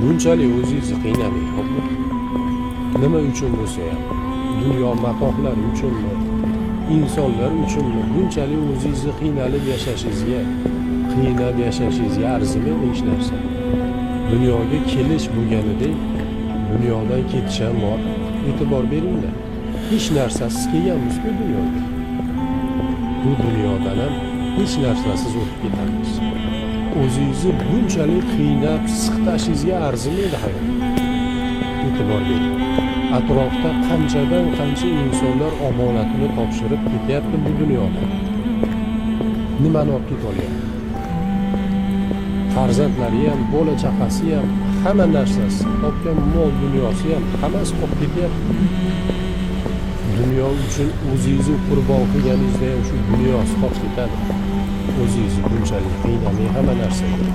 bunchalik o'zingizni qiynamang, xo'pmi? Nima uchun bo'lsa ham, dunyo matohlari uchunmi, insonlar uchunmi bunchalik o'zingizni qiynab yashashingizga arziydi hech narsa. Dunyoga kelish bo'lganidek, dunyodan ketish ham bor. E'tibor beringlar. Hech narsasiz kelganmiz-ku dunyoga. Bu dunyodan ham hech narsasiz o'tib ketamiz. O'zingizni bunchalik qiynab, siqtashingizga arzimaydi hayot. E'tibor bering. Atrofda qanchadan qancha insonlar omonatini topshirib ketyapti bu dunyoda. Nimani olib ketolyapti? Farzandlari ham, bola chaqasi ham, hamma narsasi, topgan mol dunyosi ham hammasi qolib ketyapti. Dunyo uchun o'zingizni qurbon qilganingizda ham shu dunyosi qolib ketadi. O'zingizni bunchalik qiynamang hamma narsaga.